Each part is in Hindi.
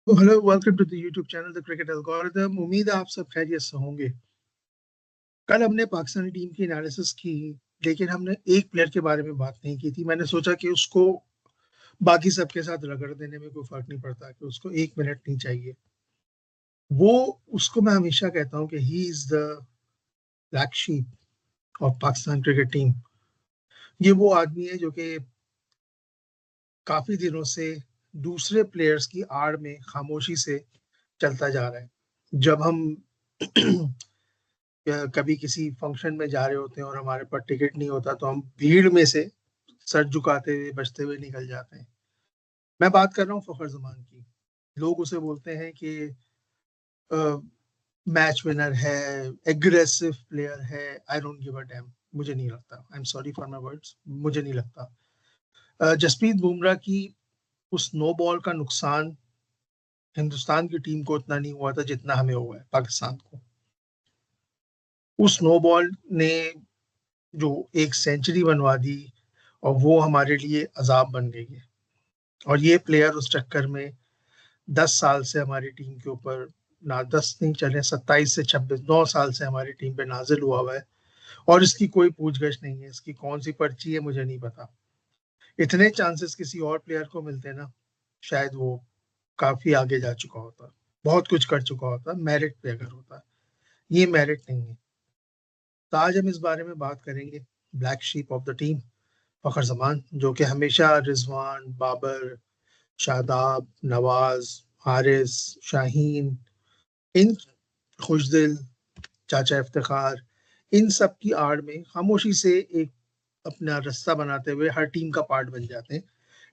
Hello, welcome to the YouTube channel the cricket algorithm. उम्मीद है आप सब खैरियत से होंगे। कल हमने पाकिस्तानी टीम की एनालिसिस की, लेकिन हमने एक प्लेयर के बारे में बात नहीं की थी। मैंने सोचा कि उसको बाकी सबके साथ रगड़ देने में कोई फर्क नहीं पड़ता, कि उसको 1 मिनट नहीं चाहिए। वो उसको मैं हमेशा कहता हूँ कि he is the black sheep of Pakistan cricket team. ये वो आदमी है जो कि काफी दिनों से दूसरे प्लेयर्स की आड़ में खामोशी से चलता जा रहा है। जब हम या कभी किसी फंक्शन में जा रहे होते हैं और हमारे पास टिकट नहीं होता, तो हम भीड़ में से सर झुकाते हुए बचते हुए निकल जाते हैं। मैं बात कर रहा हूँ फखर जमान की। लोग उसे बोलते हैं कि मैच विनर है, एग्रेसिव प्लेयर है। I don't give a dam. मुझे नहीं लगता। I am sorry for my words, मुझे नहीं लगता। जसप्रीत बुमराह की उस नो बॉल का नुकसान हिंदुस्तान की टीम को उतना नहीं हुआ था जितना हमें हुआ है पाकिस्तान को। उस नो बॉल ने जो एक सेंचुरी बनवा दी, और वो हमारे लिए अजाब बन गई है। और ये प्लेयर उस चक्कर में 10 साल से हमारी टीम के ऊपर, ना 10 नहीं चले, 27 से 26, 9 साल से हमारी टीम पे नाजिल हुआ है। और इसकी कोई पूछगछ नहीं है। इसकी कौन सी पर्ची है मुझे नहीं पता। इतने चांसेस किसी और प्लेयर को मिलते ना, शायद वो काफी आगे जा चुका होता, बहुत कुछ कर चुका होता, मेरिट पे अगर होता। ये मेरिट नहीं है। तो आज हम इस बारे में बात करेंगे, black sheep of the team Fakhar Zaman, जो कि हमेशा रिजवान, बाबर, शादाब, नवाज, हारिस, शाहीन, इन खुशदिल, चाचा इफ्तिखार, इन सब की आड़ में खामोशी से एक अपना रास्ता बनाते हुए हर टीम का पार्ट बन जाते हैं।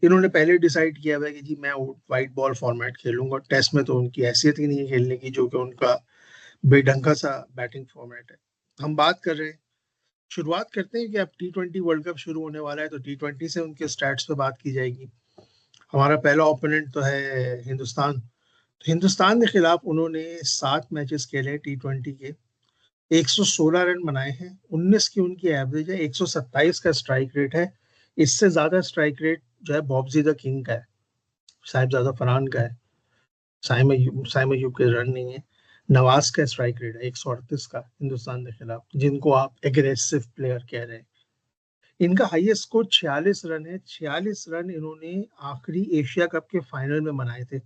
इन्होंने पहले डिसाइड किया हुआ है कि जी मैं वाइट बॉल फॉर्मेट खेलूंगा। टेस्ट में तो उनकी हैसियत ही नहीं है खेलने की, जो कि उनका बेढंगा सा बैटिंग फॉर्मेट है। हम बात कर रहे हैं, शुरुआत करते हैं कि अब T20 वर्ल्ड कप शुरू होने वाला है, तो T20 से उनके स्टैट्स पे बात की जाएगी। हमारा पहला ओपोनेंट तो है हिंदुस्तान। तो हिंदुस्तान के खिलाफ उन्होंने 7 मैचेस खेले हैं T20 के। 116 रन बनाए हैं, 19 की उनकी एवरेज है, 127 का स्ट्राइक रेट है। इससे ज्यादा स्ट्राइक रेट जो है बॉब्जी द किंग का है, साहिबजादा फरहान का है। साइम अयूब के रन नहीं है। नवाज का स्ट्राइक रेट है 138 का हिंदुस्तान के खिलाफ, जिनको आप एग्रेसिव प्लेयर कह रहे हैं। इनका हाईएस्ट स्कोर 46 रन है। 46 रन इन्होंने आखिरी एशिया कप के फाइनल में बनाए थे।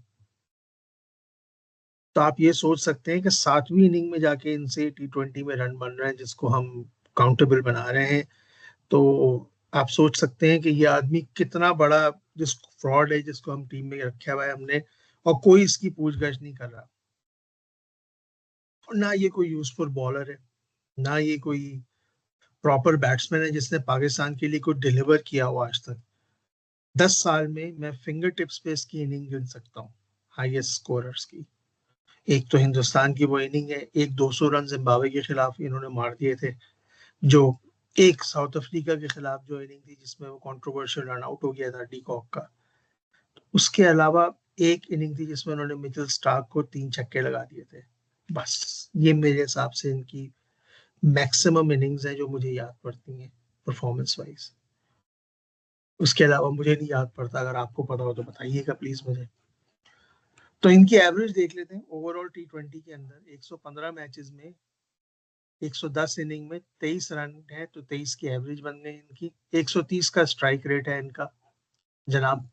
तो आप ये सोच सकते हैं कि 7वीं इनिंग में जाके इनसे T20 में रन बन रहे हैं, जिसको हम काउंटेबल बना रहे हैं। तो आप सोच सकते हैं कि ये आदमी कितना बड़ा जिसको फ्रॉड है, जिसको हम टीम में रखा हुआ है हमने, और कोई इसकी पूछगछ नहीं कर रहा। और ना ये कोई यूजफुल बॉलर है, ना ये कोई प्रॉपर बैट्समैन है जिसने पाकिस्तान के लिए कुछ डिलीवर किया हो आज तक। 10 साल में मैं फिंगर टिप्स पे इसकी इनिंग गिन सकता हूँ हाईएस्ट स्कोरर्स की। एक तो हिंदुस्तान की वो इनिंग है, एक 200 रन जिम्बाब्वे के खिलाफ इन्होंने मार दिए थे। जो एक साउथ अफ्रीका के खिलाफ जो इनिंग थी, जिसमें वो कंट्रोवर्शियल रन आउट हो गया था डीकॉक का। उसके अलावा एक इनिंग थी जिसमें उन्होंने मिचेल स्टार्क को 3 छक्के लगा दिए थे। बस ये मेरे हिसाब से इनकी मैक्सिमम इनिंग्स हैं जो मुझे याद पड़ती हैं परफॉर्मेंस वाइज। उसके अलावा मुझे नहीं याद पड़ता। अगर आपको पता हो तो बताइएगा प्लीज मुझे। तो इनकी एवरेज देख लेते हैं। ओवरऑल T20 के अंदर 115 मैचेस में 110 इनिंग में 23 रन है, तो 23 की एवरेज बन गई इनकी। 130 का स्ट्राइक रेट है इनका जनाब।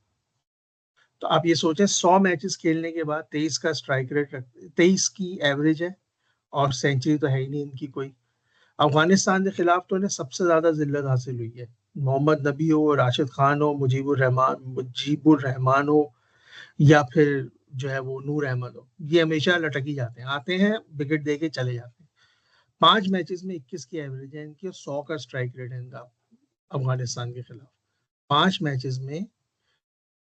तो आप ये सोचें, 100 मैचेस खेलने के बाद 23 का स्ट्राइक रेट रख, 23 की एवरेज है, और सेंचुरी तो है ही नहीं इनकी कोई। अफगानिस्तान के खिलाफ तो इन्हें सबसे ज्यादा जिल्लत हासिल हुई है। मोहम्मद नबी हो, राशिद खान हो, मुजीबुर रहमान हो, या फिर जो है वो नूर अहमद हो, ये हमेशा लटक ही जाते हैं, आते हैं विकेट दे के चले जाते हैं। 5 मैचेस में 21 की एवरेज है इनकी, और 100 का स्ट्राइक रेट है इनका अफगानिस्तान के खिलाफ। 5 मैचेस में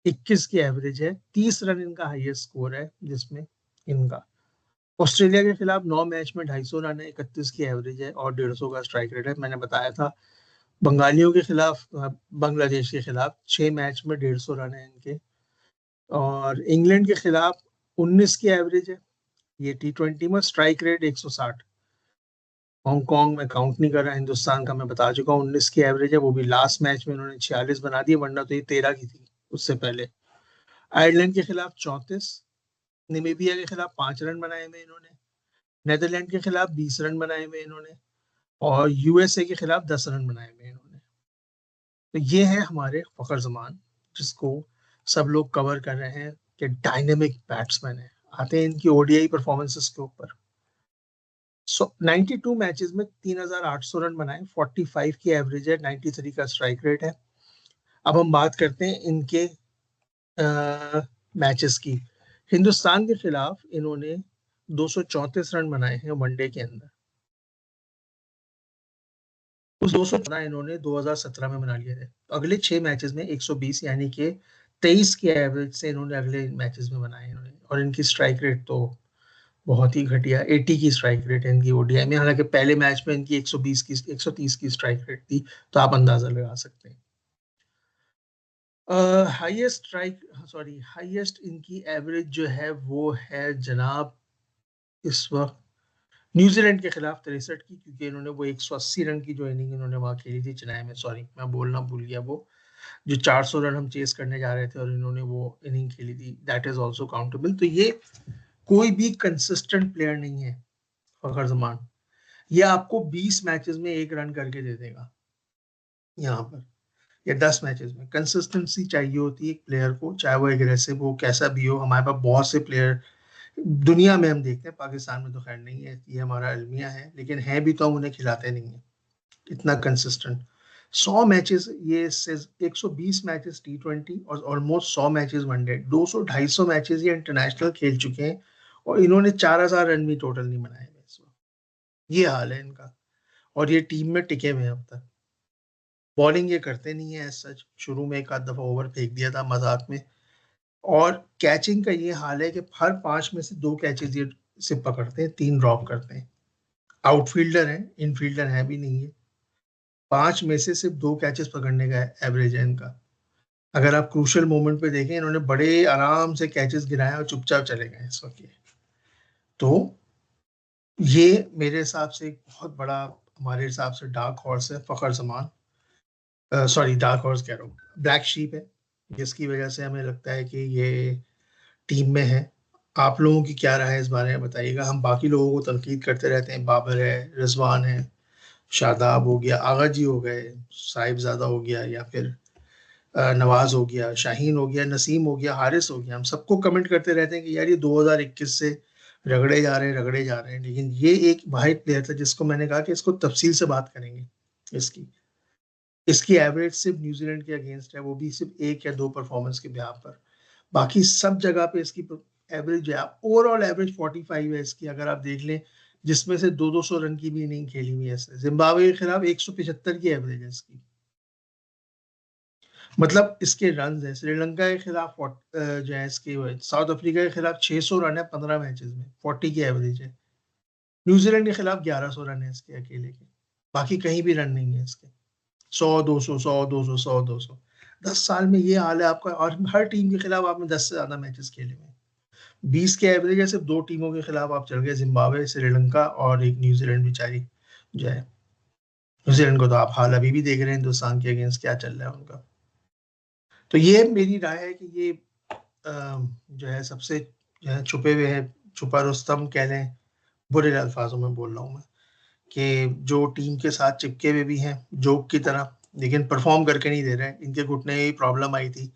21 की एवरेज है, 30 रन इनका हाईएस्ट स्कोर है, जिसमें इनका ऑस्ट्रेलिया के खिलाफ 9 मैच में 250 रन है, 31 की एवरेज है, और 150 का स्ट्राइक रेट है। मैंने बताया था बंगालियों के खिलाफ, बांग्लादेश के खिलाफ 6 मैच में 150 रन है इनके। और इंग्लैंड के खिलाफ 19 की एवरेज है। ये T20 में स्ट्राइक रेट 160। हांगकांग में काउंट नहीं कर रहा। हिंदुस्तान का मैं बता चुका हूँ 19 की एवरेज है, वो भी लास्ट मैच में उन्होंने 46 बना दिए, वरना तो ये 13 की थी उससे पहले। आयरलैंड के खिलाफ 34, नामीबिया के खिलाफ 5 रन बनाए हुए इन्होंने, नेदरलैंड के खिलाफ 20 रन बनाए हुए इन्होंने, और यूएसए के खिलाफ 10 रन बनाए हुए इन्होंने। तो ये है हमारे फखर जमान, जिसको सब लोग कवर कर रहे हैं कि डायनेमिक बैट्समैन है। आते हैं इनकी ओडीआई परफॉर्मेंसेस के ऊपर। 92 मैचेस में 3,800 रन बनाए, 45 की एवरेज है, 93 का स्ट्राइक रेट है। अब हम बात करते हैं इनके मैचेस की। हिंदुस्तान के खिलाफ इन्होंने 234 रन बनाए हैं वनडे के अंदर। उस 214 इन्होंने 2017 में बना लिए थे। तो अगले 6 मैचेस में 120 यानी कि 23 की एवरेज से इन्होंने अगले मैचेस में बनाए इन्होंने। और इनकी स्ट्राइक रेट तो बहुत ही घटिया 80 की स्ट्राइक रेट है इनकी ओडीआई में। हालांकि पहले मैच में इनकी 120 की 130 की स्ट्राइक रेट थी, तो आप अंदाजा लगा सकते हैं। हाईएस्ट इनकी एवरेज जो है वो है जनाब इस वक्त न्यूजीलैंड के खिलाफ 63 की, क्योंकि इन्होंने वो 180 रन की जो इनिंग इन्होंने वहां खेली थी चेन्नई में। सॉरी, मैं बोलना भूल गया, वो जो 400 रन हम चेस करने जा रहे थे और इन्होंने वो इनिंग खेली थी, दैट इज आल्सो काउंटेबल। तो ये कोई भी कंसिस्टेंट प्लेयर नहीं है फखर जमान। ये आपको 20 मैचेस में 1 रन करके दे देगा यहाँ पर, या 10 मैचेस में। कंसिस्टेंसी चाहिए होती है एक प्लेयर को, चाहे वो एग्रेसिव हो, कैसा भी हो। हमारे पास बहुत से प्लेयर दुनिया में हम देखते हैं, पाकिस्तान में तो खैर नहीं है, ये हमारा अलमिया है, लेकिन है भी तो हम उन्हें खिलाते नहीं है इतना कंसिस्टेंट। 100 मैचेस ये 120 मैचेस T20 और ऑलमोस्ट 100 मैचेस वनडे, 200-250 मैचेस ये इंटरनेशनल खेल चुके हैं, और इन्होंने 4,000 रन भी टोटल नहीं बनाए हुए इस वक्त। ये हाल है इनका, और ये टीम में टिके हुए हैं अब तक। बॉलिंग ये करते नहीं है सच, शुरू में एक आध दफा ओवर फेंक दिया था मजाक में। और कैचिंग का ये हाल है कि हर 5 में से 2 कैचेस ये सिर्फ पकड़ते हैं, 3 ड्रॉप करते हैं। आउटफील्डर है, इनफील्डर है भी नहीं है। 5 में से सिर्फ 2 कैचेस पकड़ने का एवरेज है इनका। अगर आप क्रूशल मोमेंट पे देखें, इन्होंने बड़े आराम से कैचेस गिराए और चुपचाप चले गए इस वक्त। तो ये मेरे हिसाब से एक बहुत बड़ा, हमारे हिसाब से डार्क हॉर्स है फखर जमान। सॉरी, डार्क हॉर्स कह रहा हूँ, ब्लैक शीप है, जिसकी वजह से हमें लगता है कि ये टीम में है। आप लोगों की क्या राय है इस बारे में बताइएगा। हम बाकी लोगों को तनकीद करते रहते हैं, बाबर है, रिजवान है, शादाब हो गया, आगा जी हो गए, साहिबजादा हो गया, या फिर नवाज हो गया, शाहीन हो गया, नसीम हो गया, हारिस हो गया। हम सबको कमेंट करते रहते हैं कि यार ये 2021 से रगड़े जा रहे हैं, लेकिन ये एक वाहिद प्लेयर था जिसको मैंने कहा कि इसको तफसील से बात करेंगे। इसकी इसकी एवरेज सिर्फ न्यूजीलैंड के अगेंस्ट है, वो भी सिर्फ 1 या 2 परफॉर्मेंस के बिहाफ पर। बाकी सब जगह पे इसकी एवरेज है, ओवरऑल एवरेज 45 है इसकी, अगर आप देख लें, जिसमें से 200 रन की भी इनिंग खेली हुई है। जिम्बाब्वे के खिलाफ 175 की एवरेज है इसकी, मतलब इसके रन है। श्रीलंका के खिलाफ जो है इसके, साउथ अफ्रीका के खिलाफ 600 रन है 15 मैचेस में, 40 की एवरेज है। न्यूजीलैंड के खिलाफ 1100 रन है इसके अकेले के, बाकी कहीं भी रन नहीं है इसके। 100-200, 100-200, 100-200, 10 साल में ये हाल है आपका। और हर टीम के खिलाफ आपने 10 से ज्यादा मैचेस खेले हुए हैं। 20 के एवरेज है सिर्फ 2 टीमों के खिलाफ आप चल गए, जिम्बाब्वे, श्रीलंका, और एक न्यूजीलैंड बेचारी जो है। न्यूजीलैंड को तो आप हाल अभी भी देख रहे हैं, हिंदुस्तान के अगेंस्ट क्या चल रहा है उनका। तो ये मेरी राय है कि ये जो है सबसे जो है छुपे हुए हैं, छुपा रुस्तम कह लें, बुरे अल्फाजों में बोल रहा हूँ मैं, कि जो टीम के साथ चिपके हुए भी हैं जोक की तरह, लेकिन परफॉर्म करके नहीं दे रहे हैं। इनके घुटने में प्रॉब्लम आई थी,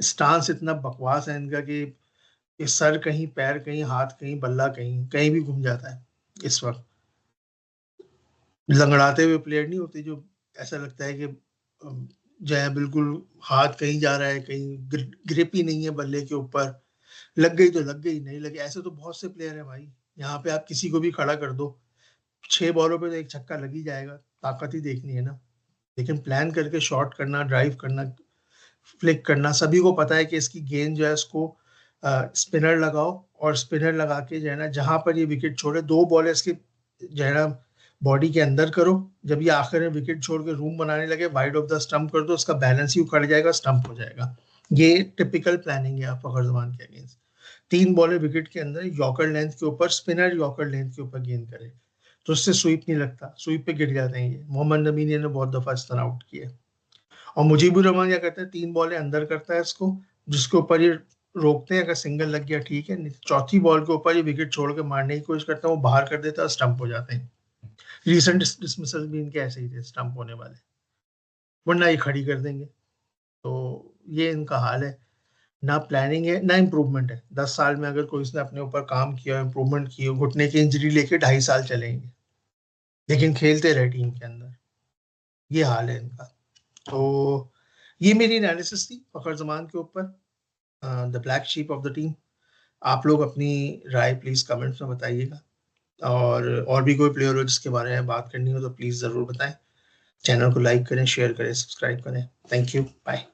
स्टांस इतना बकवास है इनका कि ये सर कहीं, पैर कहीं, हाथ कहीं, बल्ला कहीं, कहीं भी घूम जाता है इस वक्त। लंगड़ाते हुए प्लेयर नहीं होते जो ऐसा लगता है कि जो है बिल्कुल हाथ कहीं जा रहा है, कहीं ग्रिप ही नहीं है बल्ले के ऊपर, लग गई तो लग गई, नहीं लगी। ऐसे तो बहुत से प्लेयर हैं भाई, यहाँ पे आप किसी को भी खड़ा कर दो, 6 बॉलों पे तो एक छक्का लग ही जाएगा। ताकत ही देखनी है ना। लेकिन प्लान करके शॉट करना, ड्राइव करना, फ्लिक करना, सभी को पता है कि इसकी गेंद जो है इसको स्पिनर लगाओ, और स्पिनर लगा के जो है ना, जहां पर ये विकेट छोड़े, 2 बॉल इसके जो है ना बॉडी के अंदर करो। जब ये आखिर में विकेट छोड़ के रूम बनाने लगे, वाइड ऑफ द स्टंप कर दो, उसका बैलेंस ही उखड़ जाएगा, स्टंप हो जाएगा। ये टिपिकल प्लानिंग है आप फखर जमान के अगेंस्ट। 3 बॉलें विकेट के अंदर, यॉर्कर लेंथ के ऊपर, स्पिनर यॉर्कर लेंथ के ऊपर गेंद करे, तो उससे स्वीप नहीं लगता, स्वीप पे गिर जाते हैं ये। मोहम्मद नबी ने बहुत दफा इस तरह आउट किया। और मुजीबुर रहमान क्या करता है, 3 बॉलें अंदर करता है इसको, जिसके ऊपर ये रोकते हैं, अगर सिंगल लग गया ठीक है, नहीं तो चौथी बॉल के ऊपर ये विकेट छोड़ के मारने की कोशिश करते हैं, वो बाहर कर देता है, स्टंप हो जाते हैं। रिसेंट डिसमिसल भी इनके ऐसे ही थे, स्टंप होने वाले, वरना ये खड़ी कर देंगे। तो ये इनका हाल है, ना प्लानिंग है ना इम्प्रूवमेंट है। 10 साल में अगर कोई इसने अपने ऊपर काम किया, इम्प्रूवमेंट की, घुटने की इंजरी लेके 2.5 साल चलेंगे, लेकिन खेलते रहे टीम के अंदर, ये हाल है इनका। तो ये मेरी एनालिसिस थी फखर जमान के ऊपर, the black sheep of the team. आप लोग अपनी राय प्लीज कमेंट्स में बताइएगा, और भी कोई प्लेयर हो जिसके बारे में बात करनी हो तो प्लीज जरूर बताएं। चैनल को लाइक करें, शेयर करें, सब्सक्राइब करें। Thank you, bye.